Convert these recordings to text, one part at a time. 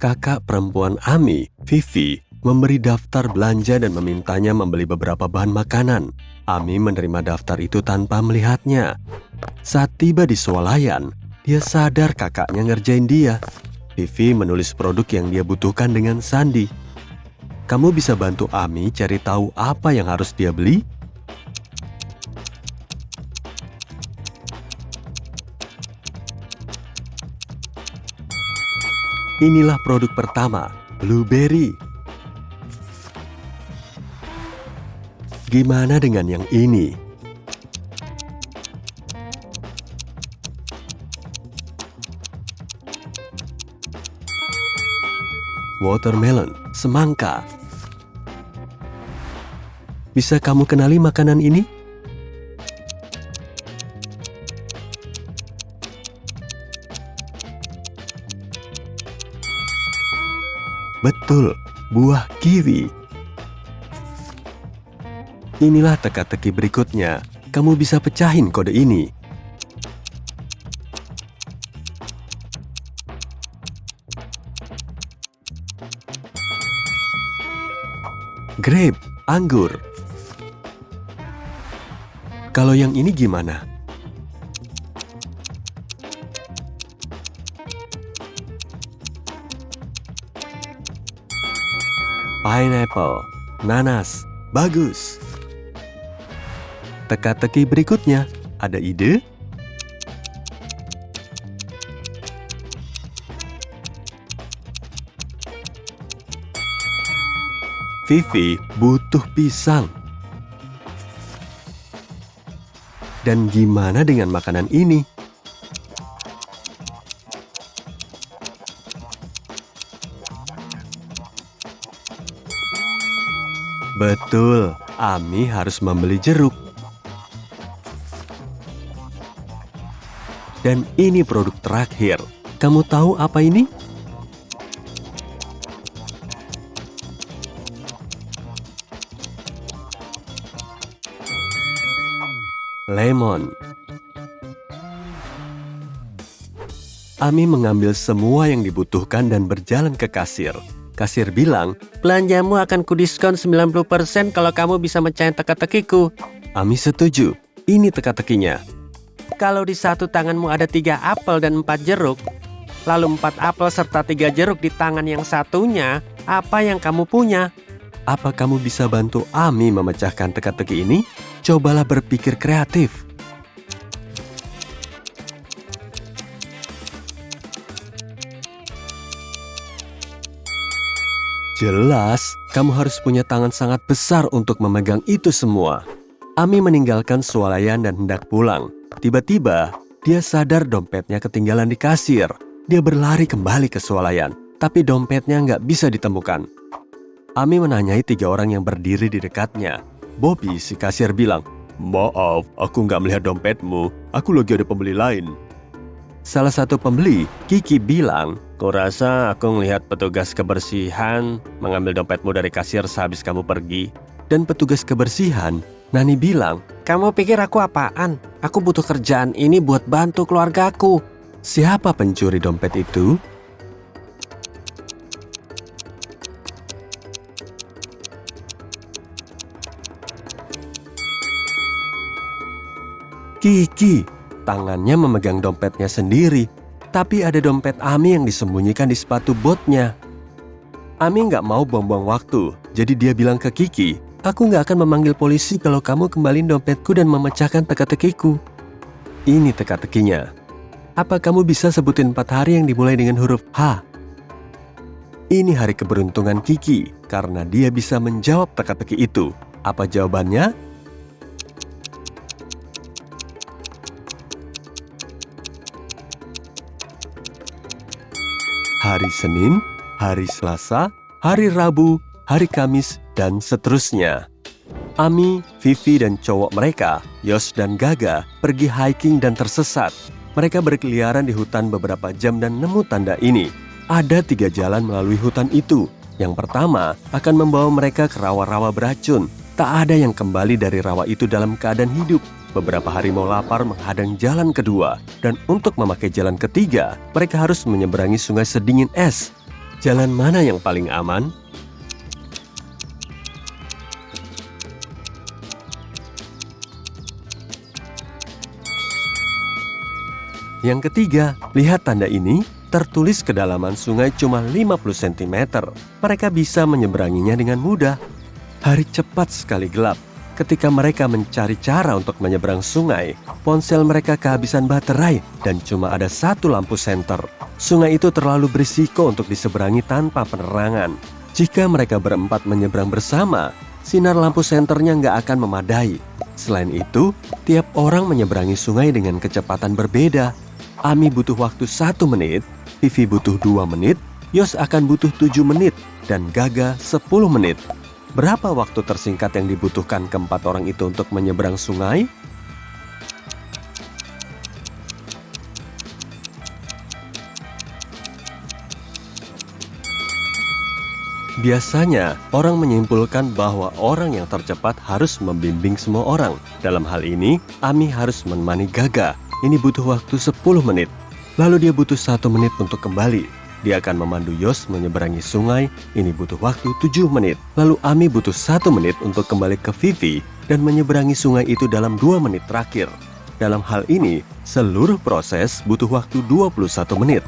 Kakak perempuan Ami, Vivi, memberi daftar belanja dan memintanya membeli beberapa bahan makanan. Ami menerima daftar itu tanpa melihatnya. Saat tiba di swalayan, dia sadar kakaknya ngerjain dia. Vivi menulis produk yang dia butuhkan dengan sandi. Kamu bisa bantu Ami cari tahu apa yang harus dia beli? Inilah produk pertama, blueberry. Gimana dengan yang ini? Watermelon, semangka. Bisa kamu kenali makanan ini? Betul, buah kiwi. Inilah teka-teki berikutnya. Kamu bisa pecahin kode ini. Grape, anggur. Kalau yang ini gimana? Pineapple, nanas, bagus. Teka-teki berikutnya, ada ide? Vivi butuh pisang. Dan gimana dengan makanan ini? Betul, Ami harus membeli jeruk. Dan ini produk terakhir. Kamu tahu apa ini? Lemon. Ami mengambil semua yang dibutuhkan dan berjalan ke kasir. Kasir bilang, belanjamu akan kudiskon 90% kalau kamu bisa mecahin teka-tekiku. Ami setuju. Ini teka-tekinya. Kalau di satu tanganmu ada 3 apel dan 4 jeruk, lalu 4 apel serta 3 jeruk di tangan yang satunya, apa yang kamu punya? Apa kamu bisa bantu Ami memecahkan teka-teki ini? Cobalah berpikir kreatif. Jelas, kamu harus punya tangan sangat besar untuk memegang itu semua. Ami meninggalkan swalayan dan hendak pulang. Tiba-tiba, dia sadar dompetnya ketinggalan di kasir. Dia berlari kembali ke swalayan, tapi dompetnya nggak bisa ditemukan. Ami menanyai 3 orang yang berdiri di dekatnya. Bobby, si kasir bilang, "Maaf, aku nggak melihat dompetmu. Aku lagi ada pembeli lain." Salah satu pembeli, Kiki, bilang, "Kurasa aku melihat petugas kebersihan mengambil dompetmu dari kasir sehabis kamu pergi." Dan petugas kebersihan, Nani, bilang, "Kamu pikir aku apaan? Aku butuh kerjaan ini buat bantu keluargaku." Siapa pencuri dompet itu? Kiki, tangannya memegang dompetnya sendiri, tapi ada dompet Ami yang disembunyikan di sepatu botnya. Ami nggak mau buang-buang waktu, jadi dia bilang ke Kiki, "Aku nggak akan memanggil polisi kalau kamu kembaliin dompetku dan memecahkan teka-tekiku." Ini teka-tekinya. Apa kamu bisa sebutin 4 hari yang dimulai dengan huruf H? Ini hari keberuntungan Kiki, karena dia bisa menjawab teka-teki itu. Apa jawabannya? Hari Senin, hari Selasa, hari Rabu, hari Kamis, dan seterusnya. Ami, Vivi, dan cowok mereka, Yos dan Gaga, pergi hiking dan tersesat. Mereka berkeliaran di hutan beberapa jam dan nemu tanda ini. Ada 3 jalan melalui hutan itu. Yang pertama akan membawa mereka ke rawa-rawa beracun. Tak ada yang kembali dari rawa itu dalam keadaan hidup. Beberapa harimau lapar menghadang jalan kedua. Dan untuk memakai jalan ketiga, mereka harus menyeberangi sungai sedingin es. Jalan mana yang paling aman? Yang ketiga, lihat tanda ini, tertulis kedalaman sungai cuma 50 cm. Mereka bisa menyeberanginya dengan mudah. Hari cepat sekali gelap. Ketika mereka mencari cara untuk menyeberang sungai, ponsel mereka kehabisan baterai dan cuma ada satu lampu senter. Sungai itu terlalu berisiko untuk diseberangi tanpa penerangan. Jika mereka berempat menyeberang bersama, sinar lampu senternya nggak akan memadai. Selain itu, tiap orang menyeberangi sungai dengan kecepatan berbeda. Ami butuh waktu 1 menit, Vivi butuh 2 menit, Yos akan butuh 7 menit, dan Gaga 10 menit. Berapa waktu tersingkat yang dibutuhkan keempat orang itu untuk menyeberang sungai? Biasanya, orang menyimpulkan bahwa orang yang tercepat harus membimbing semua orang. Dalam hal ini, Ami harus menemani Gaga. Ini butuh waktu 10 menit. Lalu dia butuh 1 menit untuk kembali. Dia akan memandu Yos menyeberangi sungai. Ini butuh waktu 7 menit. Lalu Ami butuh 1 menit untuk kembali ke Vivi dan menyeberangi sungai itu dalam 2 menit terakhir. Dalam hal ini, seluruh proses butuh waktu 21 menit.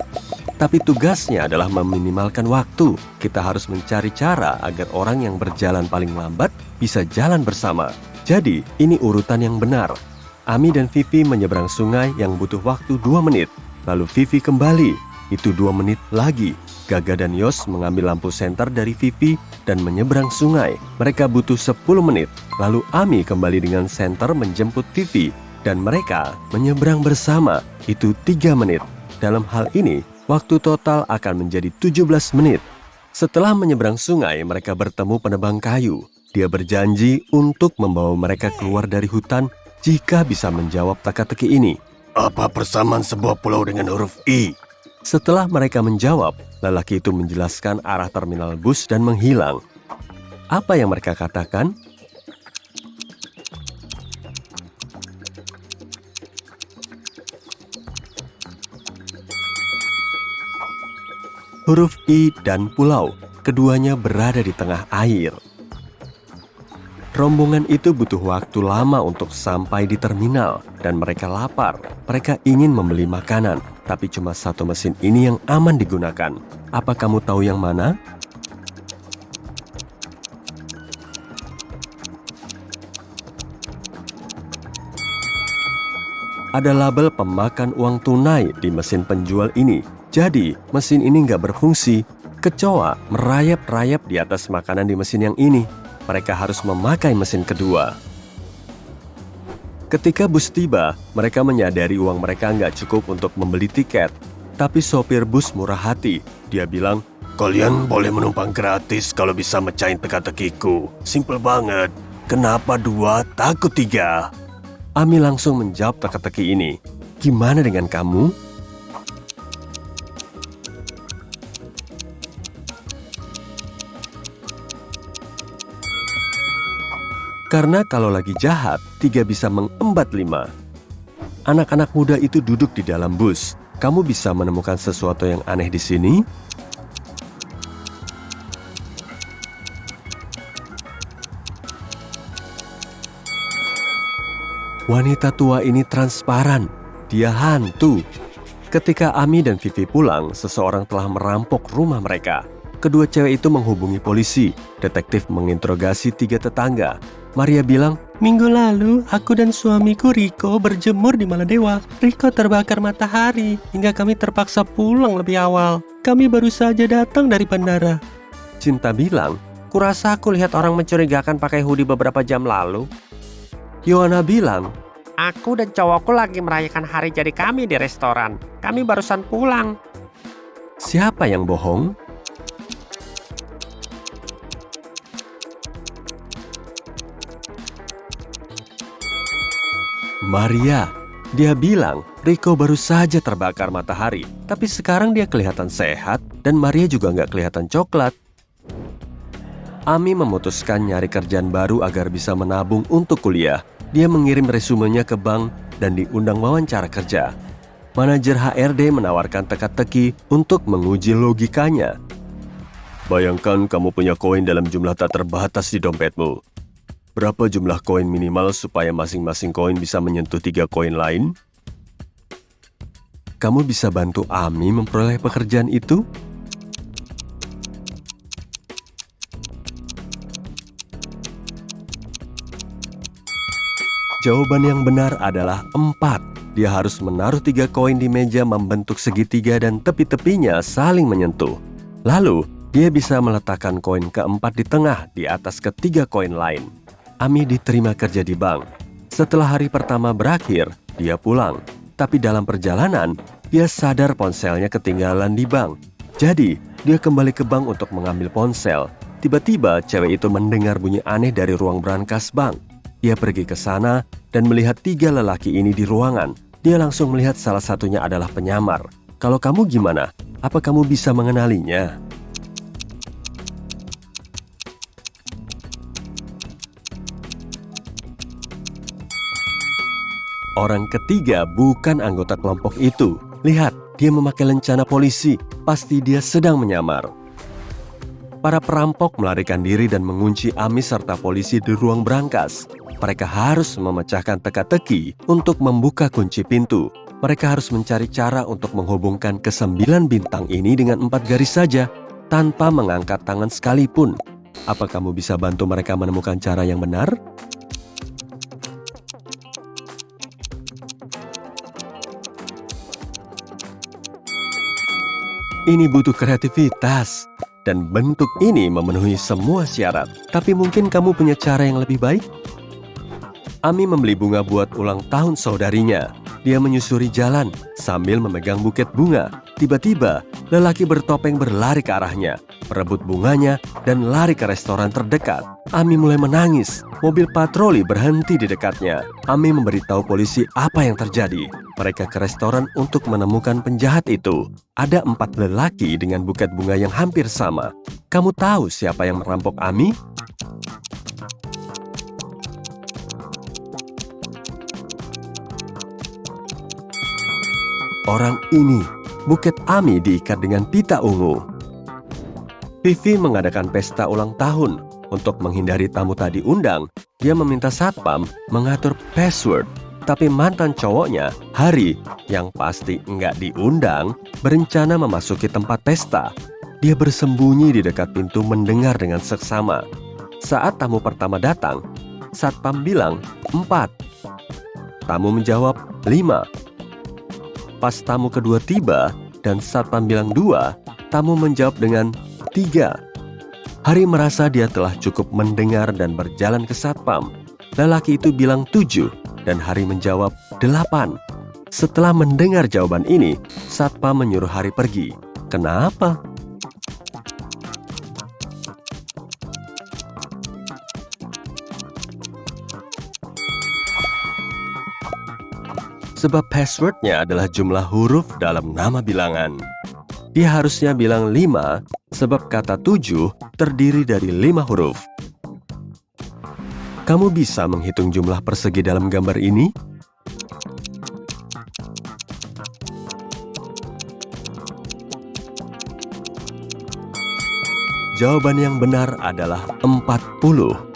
Tapi tugasnya adalah meminimalkan waktu. Kita harus mencari cara agar orang yang berjalan paling lambat bisa jalan bersama. Jadi, ini urutan yang benar. Ami dan Vivi menyeberang sungai yang butuh waktu 2 menit. Lalu Vivi kembali, itu 2 menit lagi. Gaga dan Yos mengambil lampu senter dari Vivi dan menyeberang sungai. Mereka butuh 10 menit. Lalu Ami kembali dengan senter menjemput Vivi. Dan mereka menyeberang bersama, itu 3 menit. Dalam hal ini, waktu total akan menjadi 17 menit. Setelah menyeberang sungai, mereka bertemu penebang kayu. Dia berjanji untuk membawa mereka keluar dari hutan jika bisa menjawab teka-teki ini. Apa persamaan sebuah pulau dengan huruf I? Setelah mereka menjawab, lelaki itu menjelaskan arah terminal bus dan menghilang. Apa yang mereka katakan? Huruf I dan pulau, keduanya berada di tengah air. Rombongan itu butuh waktu lama untuk sampai di terminal dan mereka lapar. Mereka ingin membeli makanan, tapi cuma satu mesin ini yang aman digunakan. Apa kamu tahu yang mana? Ada label pemakan uang tunai di mesin penjual ini. Jadi, mesin ini nggak berfungsi. Kecoa merayap-rayap di atas makanan di mesin yang ini. Mereka harus memakai mesin kedua. Ketika bus tiba, mereka menyadari uang mereka nggak cukup untuk membeli tiket. Tapi sopir bus murah hati. Dia bilang, Kalian boleh menumpang gratis kalau bisa mecahin teka-tekiku. Simple banget. Kenapa 2 takut 3? Ami langsung menjawab teka-teki ini. Gimana dengan kamu? Karena kalau lagi jahat, 3 bisa mengembat 5. Anak-anak muda itu duduk di dalam bus. Kamu bisa menemukan sesuatu yang aneh di sini? Wanita tua ini transparan. Dia hantu. Ketika Ami dan Vivi pulang, seseorang telah merampok rumah mereka. Kedua cewek itu menghubungi polisi. Detektif menginterogasi 3 tetangga. Maria bilang, "Minggu lalu, aku dan suamiku Riko berjemur di Maladewa. Riko terbakar matahari hingga kami terpaksa pulang lebih awal. Kami baru saja datang dari bandara." Cinta bilang, "Kurasa aku lihat orang mencurigakan pakai hoodie beberapa jam lalu." Yohana bilang, "Aku dan cowokku lagi merayakan hari jadi kami di restoran. Kami barusan pulang." Siapa yang bohong? Maria. Dia bilang Riko baru saja terbakar matahari, tapi sekarang dia kelihatan sehat dan Maria juga nggak kelihatan coklat. Ami memutuskan nyari kerjaan baru agar bisa menabung untuk kuliah. Dia mengirim resumenya ke bank dan diundang wawancara kerja. Manajer HRD menawarkan teka-teki untuk menguji logikanya. Bayangkan kamu punya koin dalam jumlah tak terbatas di dompetmu. Berapa jumlah koin minimal supaya masing-masing koin bisa menyentuh 3 koin lain? Kamu bisa bantu Ami memperoleh pekerjaan itu? Jawaban yang benar adalah 4. Dia harus menaruh 3 koin di meja membentuk segitiga dan tepi-tepinya saling menyentuh. Lalu, dia bisa meletakkan koin keempat di tengah di atas ketiga koin lain. Ami diterima kerja di bank. Setelah hari pertama berakhir, dia pulang. Tapi dalam perjalanan, dia sadar ponselnya ketinggalan di bank. Jadi, dia kembali ke bank untuk mengambil ponsel. Tiba-tiba, cewek itu mendengar bunyi aneh dari ruang brankas bank. Dia pergi ke sana dan melihat 3 lelaki ini di ruangan. Dia langsung melihat salah satunya adalah penyamar. Kalau kamu gimana? Apa kamu bisa mengenalinya? Orang ketiga bukan anggota kelompok itu. Lihat, dia memakai lencana polisi. Pasti dia sedang menyamar. Para perampok melarikan diri dan mengunci Ami serta polisi di ruang brankas. Mereka harus memecahkan teka-teki untuk membuka kunci pintu. Mereka harus mencari cara untuk menghubungkan ke-9 bintang ini dengan 4 garis saja, tanpa mengangkat tangan sekalipun. Apa kamu bisa bantu mereka menemukan cara yang benar? Ini butuh kreativitas, dan bentuk ini memenuhi semua syarat. Tapi mungkin kamu punya cara yang lebih baik? Ami membeli bunga buat ulang tahun saudarinya. Dia menyusuri jalan sambil memegang buket bunga. Tiba-tiba, lelaki bertopeng berlari ke arahnya, merebut bunganya, dan lari ke restoran terdekat. Ami mulai menangis. Mobil patroli berhenti di dekatnya. Ami memberitahu polisi apa yang terjadi. Mereka ke restoran untuk menemukan penjahat itu. Ada 4 lelaki dengan buket bunga yang hampir sama. Kamu tahu siapa yang merampok Ami? Orang ini, buket Ami diikat dengan pita ungu. Vivi mengadakan pesta ulang tahun. Untuk menghindari tamu tak diundang, dia meminta satpam mengatur password. Tapi mantan cowoknya, Hari, yang pasti nggak diundang, berencana memasuki tempat pesta. Dia bersembunyi di dekat pintu mendengar dengan seksama. Saat tamu pertama datang, satpam bilang 4. Tamu menjawab 5. Pas tamu kedua tiba dan satpam bilang 2, tamu menjawab dengan 3. Hari merasa dia telah cukup mendengar dan berjalan ke satpam. Lelaki itu bilang 7 dan Hari menjawab 8. Setelah mendengar jawaban ini, satpam menyuruh Hari pergi. Kenapa? Sebab passwordnya adalah jumlah huruf dalam nama bilangan. Dia harusnya bilang 5, sebab kata 7 terdiri dari 5 huruf. Kamu bisa menghitung jumlah persegi dalam gambar ini? Jawaban yang benar adalah 40.